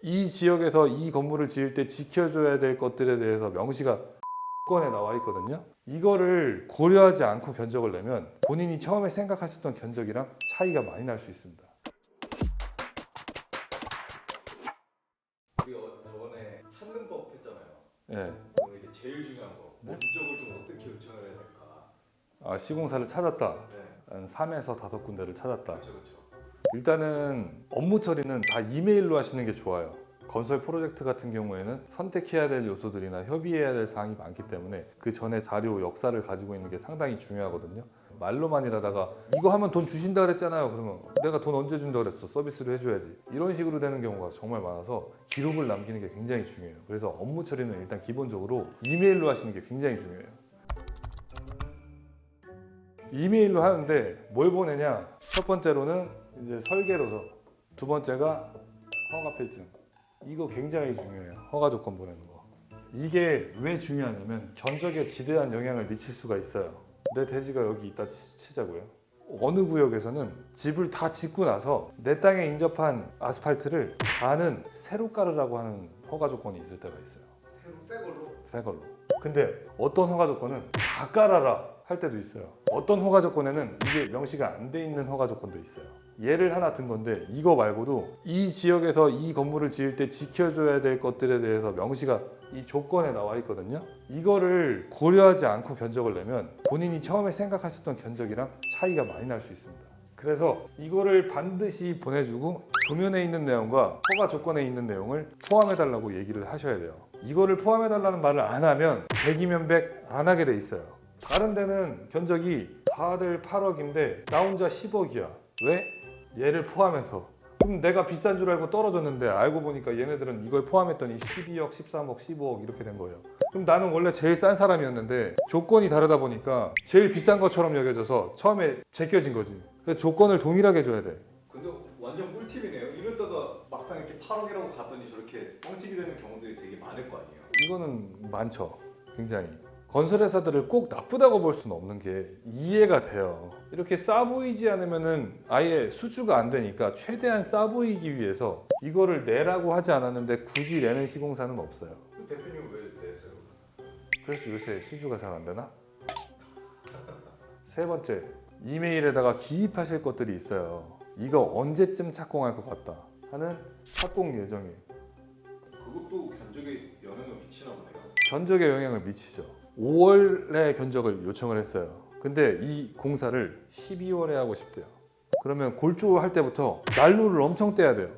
이 지역에서 이 건물을 지을 때 지켜줘야 될 것들에 대해서 명시가 건에 나와 있거든요. 이거를 고려하지 않고 견적을 내면 본인이 처음에 생각하셨던 견적이랑 차이가 많이 날 수 있습니다. 우리 저번에 찾는 법 했잖아요. 예. 그럼 이제 제일 중요한 거 면적을 좀 어떻게 요청을 해야 될까? 시공사를 찾았다. 네. 한 3에서 5군데를 찾았다. 그렇죠, 그렇죠. 일단은 업무 처리는 다 이메일로 하시는 게 좋아요. 건설 프로젝트 같은 경우에는 선택해야 될 요소들이나 협의해야 될 사항이 많기 때문에 그 전에 자료 역사를 가지고 있는 게 상당히 중요하거든요. 말로만 일하다가 이거 하면 돈 주신다 그랬잖아요. 그러면 내가 돈 언제 준다 그랬어? 서비스를 해줘야지. 이런 식으로 되는 경우가 정말 많아서 기록을 남기는 게 굉장히 중요해요. 그래서 업무 처리는 일단 기본적으로 이메일로 하시는 게 굉장히 중요해요. 이메일로 하는데 뭘 보내냐? 첫 번째로는 이제 설계도서, 두 번째가 허가 필증. 이거 굉장히 중요해요. 허가 조건 보내는 거. 이게 왜 중요하냐면 견적에 지대한 영향을 미칠 수가 있어요. 내 대지가 여기 있다 치자고요. 어느 구역에서는 집을 다 짓고 나서 내 땅에 인접한 아스팔트를 다는 새로 깔으라고 하는 허가 조건이 있을 때가 있어요. 새 걸로? 새 걸로. 근데 어떤 허가 조건은 다 깔아라 할 때도 있어요. 어떤 허가 조건에는 이게 명시가 안 돼 있는 허가 조건도 있어요. 예를 하나 든 건데 이거 말고도 이 지역에서 이 건물을 지을 때 지켜줘야 될 것들에 대해서 명시가 이 조건에 나와 있거든요. 이거를 고려하지 않고 견적을 내면 본인이 처음에 생각하셨던 견적이랑 차이가 많이 날 수 있습니다. 그래서 이거를 반드시 보내주고 도면에 있는 내용과 허가 조건에 있는 내용을 포함해달라고 얘기를 하셔야 돼요. 이거를 포함해달라는 말을 안 하면 100이면 100 안 하게 돼 있어요. 다른 데는 견적이 다들 8억인데 나 혼자 10억이야. 왜? 얘를 포함해서. 그럼 내가 비싼 줄 알고 떨어졌는데 알고 보니까 얘네들은 이걸 포함했더니 12억, 13억, 15억 이렇게 된 거예요. 그럼 나는 원래 제일 싼 사람이었는데 조건이 다르다 보니까 제일 비싼 것처럼 여겨져서 처음에 제껴진 거지. 그래서 조건을 동일하게 줘야 돼. 근데 완전 꿀팁이네요. 이러다가 막상 이렇게 8억이라고 갔더니 저렇게 뻥튀기 되는 경우들이 되게 많을 거 아니에요. 이거는 많죠. 굉장히. 건설회사들을 꼭 나쁘다고 볼 수는 없는 게 이해가 돼요. 이렇게 싸 보이지 않으면은 아예 수주가 안 되니까 최대한 싸 보이기 위해서 이거를 내라고 하지 않았는데 굳이 내는 시공사는 없어요. 대표님 왜 내세요? 그래서 요새 수주가 잘 안 되나? 세 번째, 이메일에다가 기입하실 것들이 있어요. 이거 언제쯤 착공할 것 같다 하는 착공 예정일. 그것도 견적에 영향을 미치나 보네요. 견적에 영향을 미치죠. 5월에 견적을 요청을 했어요. 근데 이 공사를 12월에 하고 싶대요. 그러면 골조할 때부터 난로를 엄청 떼야 돼요.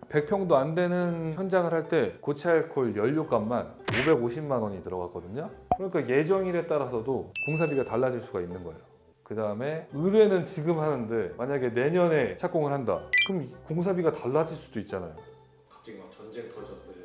100평도 안 되는 현장을 할 때 고체 알코올 연료값만 550만 원이 들어갔거든요. 그러니까 예정일에 따라서도 공사비가 달라질 수가 있는 거예요. 그 다음에 의뢰는 지금 하는데 만약에 내년에 착공을 한다. 그럼 공사비가 달라질 수도 있잖아요. 갑자기 막 전쟁 터졌을.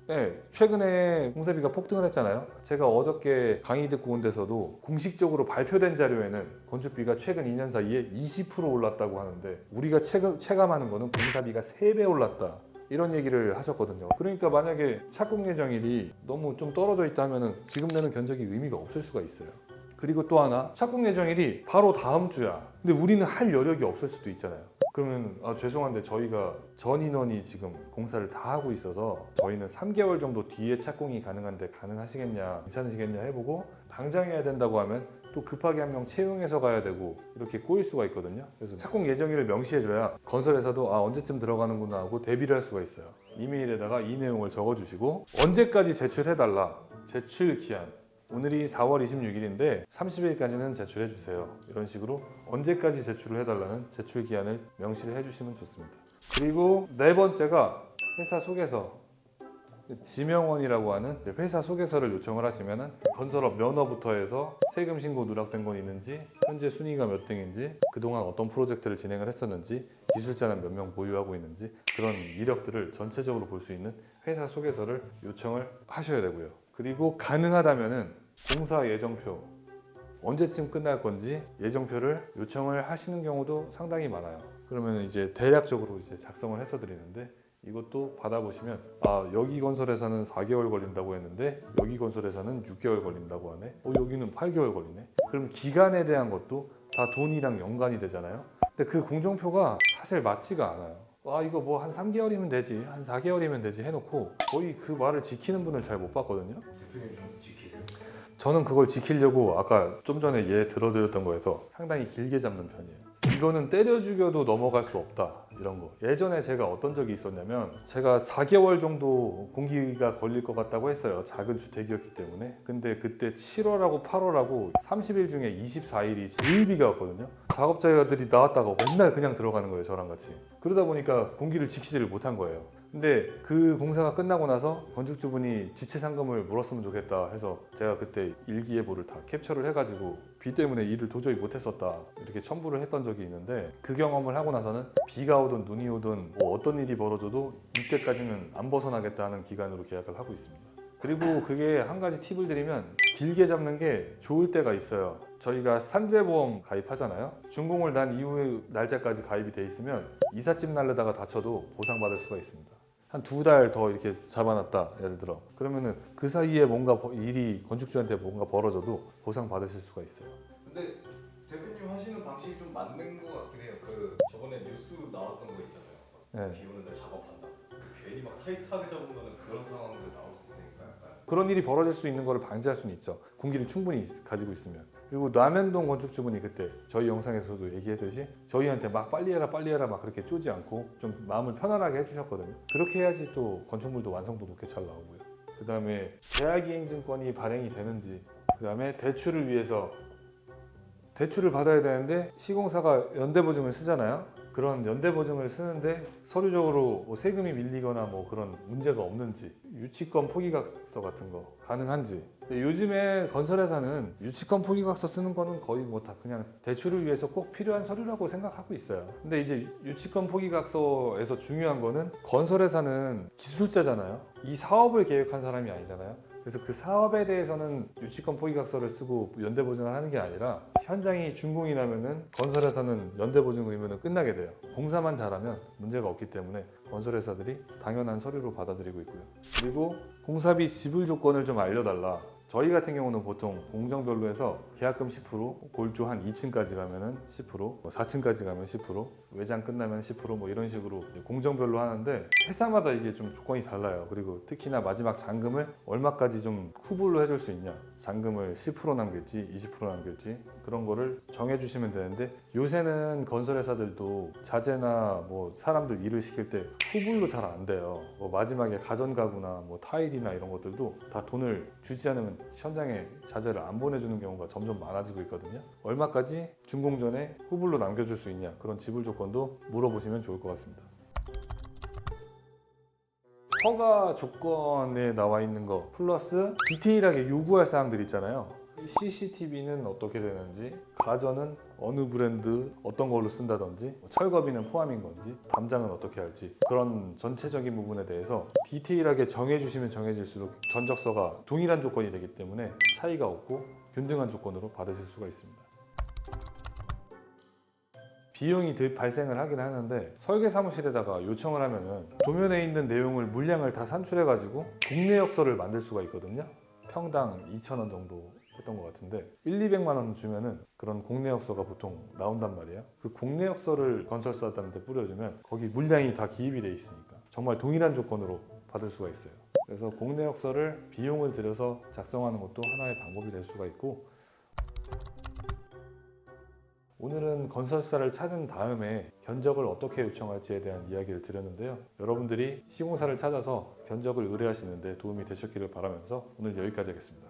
네, 최근에 공사비가 폭등을 했잖아요. 제가 어저께 강의 듣고 온 데서도 공식적으로 발표된 자료에는 건축비가 최근 2년 사이에 20% 올랐다고 하는데 우리가 체감하는 거는 공사비가 3배 올랐다. 이런 얘기를 하셨거든요. 그러니까 만약에 착공 예정일이 너무 좀 떨어져 있다 하면은 지금 내는 견적이 의미가 없을 수가 있어요. 그리고 또 하나, 착공 예정일이 바로 다음 주야. 근데 우리는 할 여력이 없을 수도 있잖아요. 그러면 죄송한데 저희가 전 인원이 지금 공사를 다 하고 있어서 저희는 3개월 정도 뒤에 착공이 가능한데 가능하시겠냐, 괜찮으시겠냐 해보고 당장 해야 된다고 하면 또 급하게 한 명 채용해서 가야 되고 이렇게 꼬일 수가 있거든요. 그래서 착공 예정일을 명시해줘야 건설회사도 언제쯤 들어가는구나 하고 대비를 할 수가 있어요. 이메일에다가 이 내용을 적어주시고 언제까지 제출해달라, 제출 기한. 오늘이 4월 26일인데 30일까지는 제출해 주세요. 이런 식으로 언제까지 제출을 해달라는 제출 기한을 명시를 해주시면 좋습니다. 그리고 네 번째가 회사 소개서. 지명원이라고 하는 회사 소개서를 요청을 하시면 건설업 면허부터 해서 세금 신고 누락된 건 있는지, 현재 순위가 몇 등인지, 그동안 어떤 프로젝트를 진행을 했었는지, 기술자는 몇 명 보유하고 있는지 그런 이력들을 전체적으로 볼 수 있는 회사 소개서를 요청을 하셔야 되고요. 그리고 가능하다면은 공사 예정표, 언제쯤 끝날 건지 예정표를 요청을 하시는 경우도 상당히 많아요. 그러면 이제 대략적으로 이제 작성을 해서 드리는데 이것도 받아보시면 여기 건설회사는 4개월 걸린다고 했는데 여기 건설회사는 6개월 걸린다고 하네. 여기는 8개월 걸리네. 그럼 기간에 대한 것도 다 돈이랑 연관이 되잖아요. 근데 그 공정표가 사실 맞지가 않아요. 아 이거 뭐 한 3개월이면 되지, 한 4개월이면 되지 해놓고 거의 그 말을 지키는 분을 잘 못 봤거든요. 대표님 좀 지키세요. 저는 그걸 지키려고 아까 좀 전에 얘 들어드렸던 거에서 상당히 길게 잡는 편이에요. 이거는 때려 죽여도 넘어갈 수 없다 이런 거. 예전에 제가 어떤 적이 있었냐면 제가 4개월 정도 공기가 걸릴 것 같다고 했어요. 작은 주택이었기 때문에. 근데 그때 7월하고 8월하고 30일 중에 24일이 제일 비가 왔거든요. 작업자들이 나왔다가 맨날 그냥 들어가는 거예요, 저랑 같이. 그러다 보니까 공기를 지키지를 못한 거예요. 근데 그 공사가 끝나고 나서 건축주분이 지체 상금을 물었으면 좋겠다 해서 제가 그때 일기예보를 다 캡처를 해가지고 비 때문에 일을 도저히 못했었다 이렇게 첨부를 했던 적이 있는데, 그 경험을 하고 나서는 비가 오든 눈이 오든 뭐 어떤 일이 벌어져도 이때까지는 안 벗어나겠다 하는 기간으로 계약을 하고 있습니다. 그리고 그게 한 가지 팁을 드리면 길게 잡는 게 좋을 때가 있어요. 저희가 산재보험 가입하잖아요. 준공을 난 이후 날짜까지 가입이 돼 있으면 이삿짐 날려다가 다쳐도 보상받을 수가 있습니다. 한 2달 더 이렇게 잡아놨다 예를 들어, 그러면은 그 사이에 뭔가 일이 건축주한테 뭔가 벌어져도 보상 받으실 수가 있어요. 근데 대표님 하시는 방식이 좀 맞는 것 같긴 해요. 그 저번에 뉴스 나왔던 거 있잖아요. 네. 비 오는데 작업한다. 괜히 막 타이트하게 잡으면 그런 상황도 나올 수 있으니까 약간. 그런 일이 벌어질 수 있는 거를 방지할 수는 있죠. 공기를 충분히 가지고 있으면. 그리고 남현동 건축주분이 그때 저희 영상에서도 얘기했듯이 저희한테 막 빨리 해라 막 그렇게 쪼지 않고 좀 마음을 편안하게 해주셨거든요. 그렇게 해야지 또 건축물도 완성도 높게 잘 나오고요. 그 다음에 계약이행증권이 발행이 되는지, 그 다음에 대출을 위해서 대출을 받아야 되는데 시공사가 연대보증을 쓰잖아요. 그런 연대보증을 쓰는데 서류적으로 뭐 세금이 밀리거나 뭐 그런 문제가 없는지, 유치권 포기각서 같은 거 가능한지. 근데 요즘에 건설회사는 유치권 포기각서 쓰는 거는 거의 뭐 다 그냥 대출을 위해서 꼭 필요한 서류라고 생각하고 있어요. 근데 이제 유치권 포기각서에서 중요한 거는 건설회사는 기술자잖아요. 이 사업을 계획한 사람이 아니잖아요. 그래서 그 사업에 대해서는 유치권 포기각서를 쓰고 연대보증을 하는 게 아니라 현장이 준공이 나면은 건설회사는 연대보증 의무는 끝나게 돼요. 공사만 잘하면 문제가 없기 때문에 건설회사들이 당연한 서류로 받아들이고 있고요. 그리고 공사비 지불 조건을 좀 알려달라. 저희 같은 경우는 보통 공정별로 해서 계약금 10%, 골조 한 2층까지 가면은 10%, 4층까지 가면 10%, 외장 끝나면 10% 이런 식으로 공정별로 하는데 회사마다 이게 좀 조건이 달라요. 그리고 특히나 마지막 잔금을 얼마까지 좀 후불로 해줄 수 있냐, 잔금을 10% 남길지 20% 남길지 그런 거를 정해주시면 되는데, 요새는 건설회사들도 자재나 뭐 사람들 일을 시킬 때 후불로 잘 안 돼요. 뭐 마지막에 가전가구나 뭐 타일이나 이런 것들도 다 돈을 주지 않으면 현장에 자재를 안 보내주는 경우가 점점 많아지고 있거든요. 얼마까지 준공 전에 후불로 남겨줄 수 있냐, 그런 지불 조건도 물어보시면 좋을 것 같습니다. 허가 조건에 나와 있는 거 플러스 디테일하게 요구할 사항들 있잖아요. CCTV는 어떻게 되는지, 가전은 어느 브랜드 어떤 걸로 쓴다든지, 철거비는 포함인 건지, 담장은 어떻게 할지, 그런 전체적인 부분에 대해서 디테일하게 정해주시면 정해질수록 전적서가 동일한 조건이 되기 때문에 차이가 없고 균등한 조건으로 받으실 수가 있습니다. 비용이 발생을 하긴 하는데 설계 사무실에다가 요청을 하면은 도면에 있는 내용을 물량을 다 산출해 가지고 국내 역서를 만들 수가 있거든요. 평당 2,000원 정도 했던 것 같은데 200만 원 주면은 그런 국내 역서가 보통 나온단 말이에요. 그 국내 역서를 건설사한테 뿌려주면 거기 물량이 다 기입이 돼 있으니까 정말 동일한 조건으로 받을 수가 있어요. 그래서 국내 역서를 비용을 들여서 작성하는 것도 하나의 방법이 될 수가 있고, 오늘은 건설사를 찾은 다음에 견적을 어떻게 요청할지에 대한 이야기를 드렸는데요. 여러분들이 시공사를 찾아서 견적을 의뢰하시는데 도움이 되셨기를 바라면서 오늘 여기까지 하겠습니다.